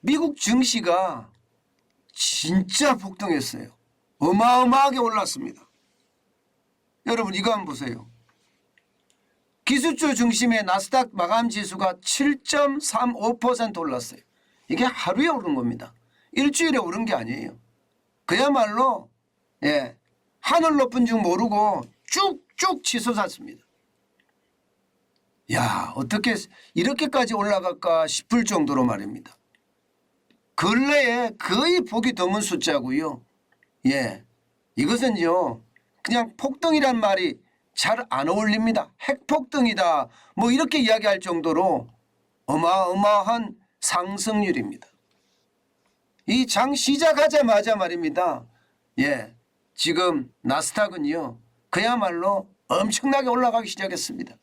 미국 증시가 진짜 폭등했어요. 어마어마하게 올랐습니다. 여러분 이거 한번 보세요. 기술주 중심의 나스닥 마감 지수가 7.35% 올랐어요. 이게 하루에 오른 겁니다. 일주일에 오른 게 아니에요. 그야말로 하늘 높은 줄 모르고 쭉쭉 치솟았습니다. 야, 어떻게 이렇게까지 올라갈까 싶을 정도로 말입니다. 근래에 거의 보기 드문 숫자고요. 이것은요 그냥 폭등이란 말이 잘 안 어울립니다. 핵폭등이다 뭐 이렇게 이야기할 정도로 어마어마한 상승률입니다. 이 장 시작하자마자 말입니다. 지금 나스닥은요 그야말로 엄청나게 올라가기 시작했습니다.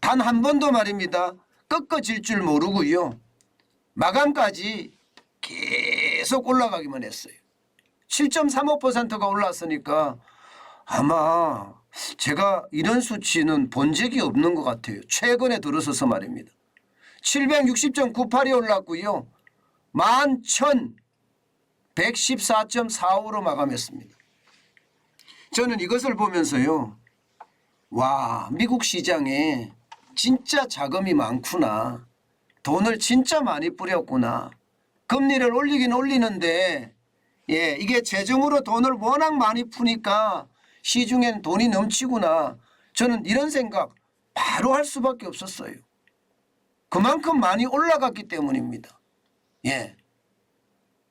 단 한 번도 말입니다. 꺾어질 줄 모르고요. 마감까지 계속 올라가기만 했어요. 7.35%가 올랐으니까 아마 제가 이런 수치는 본 적이 없는 것 같아요. 최근에 들어서서 말입니다. 760.98이 올랐고요. 11,114.45로 마감했습니다. 저는 이것을 보면서요. 와, 미국 시장에 진짜 자금이 많구나. 돈을 진짜 많이 뿌렸구나. 금리를 올리긴 올리는데 이게 재정으로 돈을 워낙 많이 푸니까 시중엔 돈이 넘치구나. 저는 이런 생각 바로 할 수밖에 없었어요. 그만큼 많이 올라갔기 때문입니다.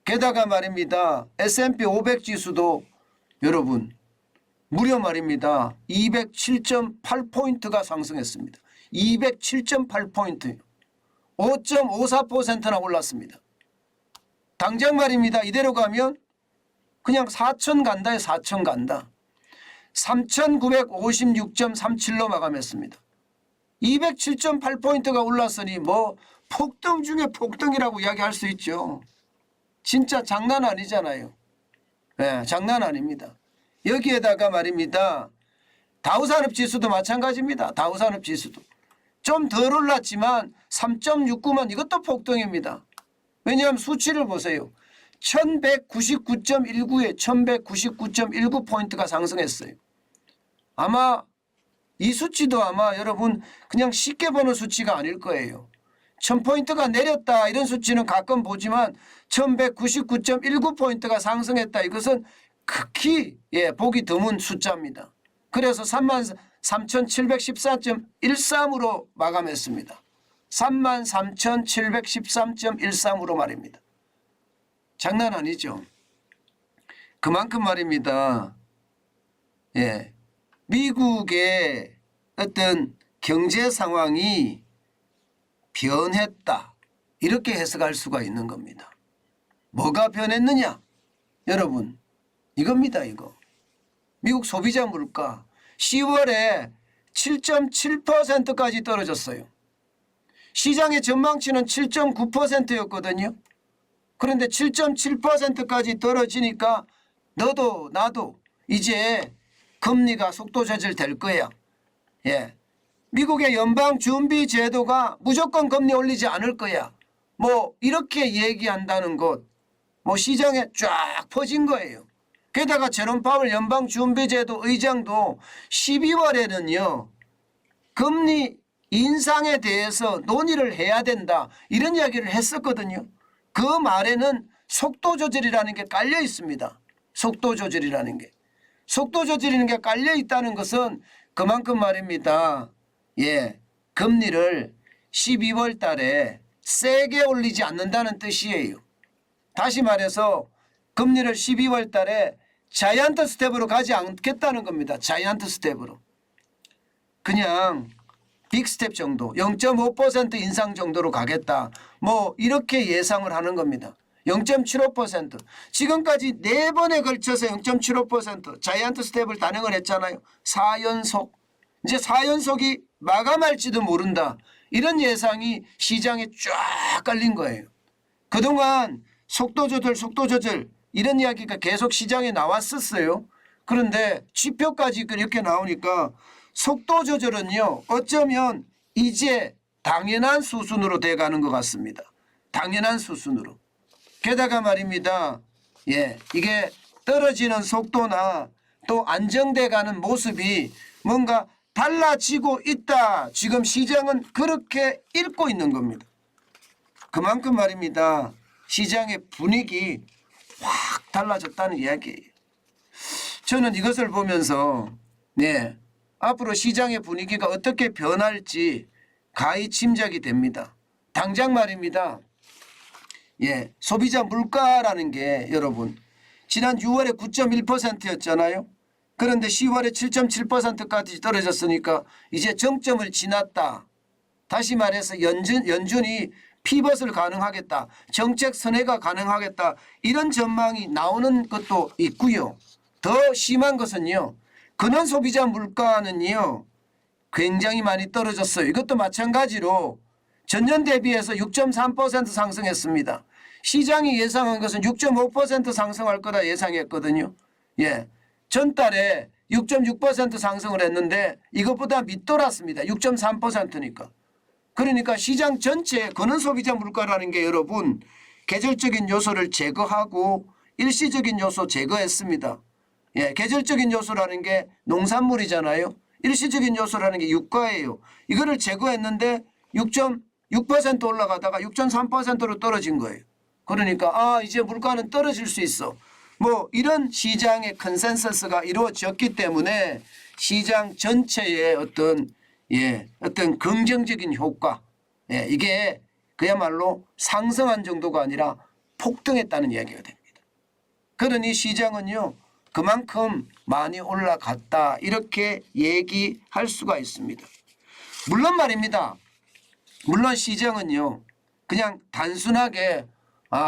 게다가 말입니다. S&P 500 지수도 여러분 무려 말입니다. 207.8포인트가 상승했습니다. 207.8포인트. 5.54%나 올랐습니다. 당장 말입니다. 이대로 가면 그냥 4천 간다에 4천 간다. 3,956.37로 마감했습니다. 207.8포인트가 올랐으니 뭐 폭등 중에 폭등이라고 이야기할 수 있죠. 진짜 장난 아니잖아요. 장난 아닙니다. 여기에다가 말입니다. 다우산업지수도 마찬가지입니다. 다우산업지수도. 좀 덜 올랐지만 3.69만 이것도 폭등입니다. 왜냐하면 수치를 보세요. 1199.19에 1199.19포인트가 상승했어요. 아마 이 수치도 아마 여러분 그냥 쉽게 보는 수치가 아닐 거예요. 1000포인트가 내렸다 이런 수치는 가끔 보지만 1199.19포인트가 상승했다 이것은 극히 보기 드문 숫자입니다. 그래서 33,714.13으로 마감했습니다. 33,713.13으로 말입니다. 장난 아니죠. 그만큼 말입니다. 미국의 어떤 경제 상황이 변했다. 이렇게 해석할 수가 있는 겁니다. 뭐가 변했느냐? 여러분 이겁니다. 이거. 미국 소비자 물가 10월에 7.7%까지 떨어졌어요. 시장의 전망치는 7.9%였거든요. 그런데 7.7%까지 떨어지니까 너도 나도 이제 금리가 속도 조절될 거야. 미국의 연방준비제도가 무조건 금리 올리지 않을 거야. 뭐 이렇게 얘기한다는 것 뭐 시장에 쫙 퍼진 거예요. 게다가 제롬 파월 연방준비제도 의장도 12월에는요. 금리 인상에 대해서 논의를 해야 된다. 이런 이야기를 했었거든요. 그 말에는 속도 조절이라는 게 깔려 있습니다. 속도 조절이라는 게. 속도 조절이라는 게 깔려 있다는 것은 그만큼 말입니다. 금리를 12월 달에 세게 올리지 않는다는 뜻이에요. 다시 말해서 금리를 12월 달에 자이언트 스텝으로 가지 않겠다는 겁니다. 자이언트 스텝으로. 그냥 빅 스텝 정도 0.5% 인상 정도로 가겠다. 뭐 이렇게 예상을 하는 겁니다. 0.75% 지금까지 4번에 걸쳐서 0.75% 자이언트 스텝을 단행을 했잖아요. 4연속. 이제 4연속이 마감할지도 모른다. 이런 예상이 시장에 쫙 깔린 거예요. 그동안 속도 조절 이런 이야기가 계속 시장에 나왔었어요. 그런데 지표까지 이렇게 나오니까 속도 조절은요. 어쩌면 이제 당연한 수순으로 돼가는 것 같습니다. 당연한 수순으로. 게다가 말입니다. 예, 이게 떨어지는 속도나 또 안정돼 가는 모습이 뭔가 달라지고 있다. 지금 시장은 그렇게 읽고 있는 겁니다. 그만큼 말입니다. 시장의 분위기 확 달라졌다는 이야기예요. 저는 이것을 보면서 네, 앞으로 시장의 분위기가 어떻게 변할지 가히 짐작이 됩니다. 당장 말입니다. 예, 소비자 물가라는 게 여러분 지난 6월에 9.1%였잖아요. 그런데 10월에 7.7%까지 떨어졌으니까 이제 정점을 지났다. 다시 말해서 연준이 피벗을 가능하겠다. 정책 선회가 가능하겠다. 이런 전망이 나오는 것도 있고요. 더 심한 것은요. 근원 소비자 물가는요. 굉장히 많이 떨어졌어요. 이것도 마찬가지로 전년 대비해서 6.3% 상승했습니다. 시장이 예상한 것은 6.5% 상승할 거다 예상했거든요. 예, 전달에 6.6% 상승을 했는데 이것보다 밑돌았습니다. 6.3%니까. 그러니까 시장 전체의 근원 소비자 물가라는 게 여러분 계절적인 요소를 제거하고 일시적인 요소 제거했습니다. 예, 계절적인 요소라는 게 농산물이잖아요. 일시적인 요소라는 게 유가예요. 이거를 제거했는데 6.6% 올라가다가 6.3%로 떨어진 거예요. 그러니까 이제 물가는 떨어질 수 있어. 뭐 이런 시장의 컨센서스가 이루어졌기 때문에 시장 전체의 어떤 긍정적인 효과, 이게 그야말로 상승한 정도가 아니라 폭등했다는 이야기가 됩니다. 그러니 시장은요 그만큼 많이 올라갔다 이렇게 얘기할 수가 있습니다. 물론 말입니다. 물론 시장은요 그냥 단순하게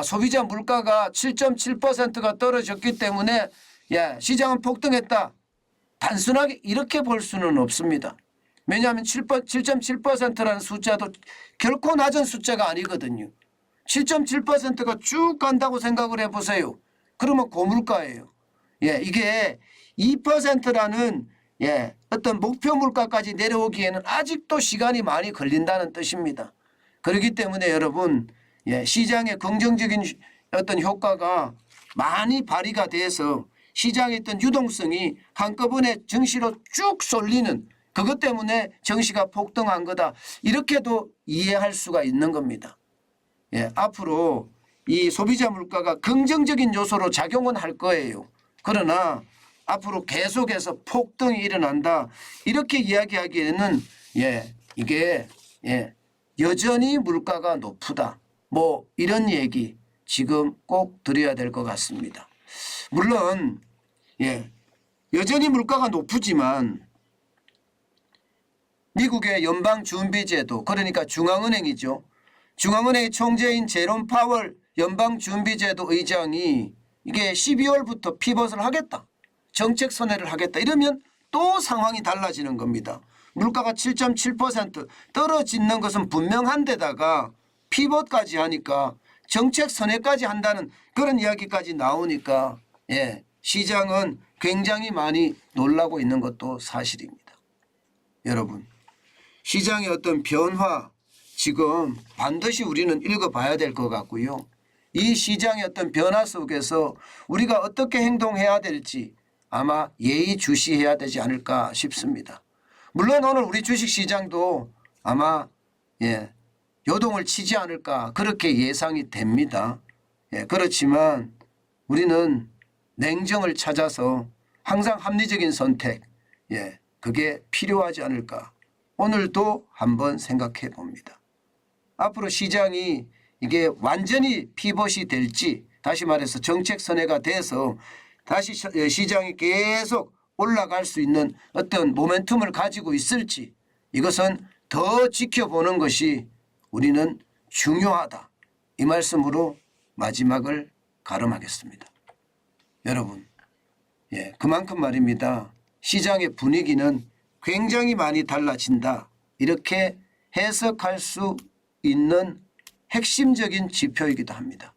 소비자 물가가 7.7%가 떨어졌기 때문에 시장은 폭등했다. 단순하게 이렇게 볼 수는 없습니다. 왜냐하면 7.7%라는 숫자도 결코 낮은 숫자가 아니거든요. 7.7%가 쭉 간다고 생각을 해보세요. 그러면 고물가예요. 이게 2%라는 어떤 목표 물가까지 내려오기에는 아직도 시간이 많이 걸린다는 뜻입니다. 그렇기 때문에 여러분 시장의 긍정적인 어떤 효과가 많이 발휘가 돼서 시장의 어떤 유동성이 한꺼번에 증시로 쭉 쏠리는 그것 때문에 증시가 폭등한 거다. 이렇게도 이해할 수가 있는 겁니다. 앞으로 이 소비자 물가가 긍정적인 요소로 작용은 할 거예요. 그러나 앞으로 계속해서 폭등이 일어난다. 이렇게 이야기하기에는 이게 여전히 물가가 높다. 뭐 이런 얘기 지금 꼭 드려야 될 것 같습니다. 물론 여전히 물가가 높지만 미국의 연방준비제도 그러니까 중앙은행이죠. 중앙은행의 총재인 제롬 파월 연방준비제도 의장이 이게 12월부터 피벗을 하겠다. 정책 선회를 하겠다. 이러면 또 상황이 달라지는 겁니다. 물가가 7.7% 떨어지는 것은 분명한 데다가 피벗까지 하니까 정책 선회까지 한다는 그런 이야기까지 나오니까 시장은 굉장히 많이 놀라고 있는 것도 사실입니다. 여러분 시장의 어떤 변화 지금 반드시 우리는 읽어봐야 될 것 같고요. 이 시장의 어떤 변화 속에서 우리가 어떻게 행동해야 될지 아마 예의주시해야 되지 않을까 싶습니다. 물론 오늘 우리 주식시장도 아마 요동을 치지 않을까 그렇게 예상이 됩니다. 그렇지만 우리는 냉정을 찾아서 항상 합리적인 선택 그게 필요하지 않을까 오늘도 한번 생각해 봅니다. 앞으로 시장이 이게 완전히 피벗이 될지 다시 말해서 정책 선회가 돼서 다시 시장이 계속 올라갈 수 있는 어떤 모멘텀을 가지고 있을지 이것은 더 지켜보는 것이 우리는 중요하다. 이 말씀으로 마지막을 가름하겠습니다. 여러분 그만큼 말입니다. 시장의 분위기는 굉장히 많이 달라진다. 이렇게 해석할 수 있는 핵심적인 지표이기도 합니다.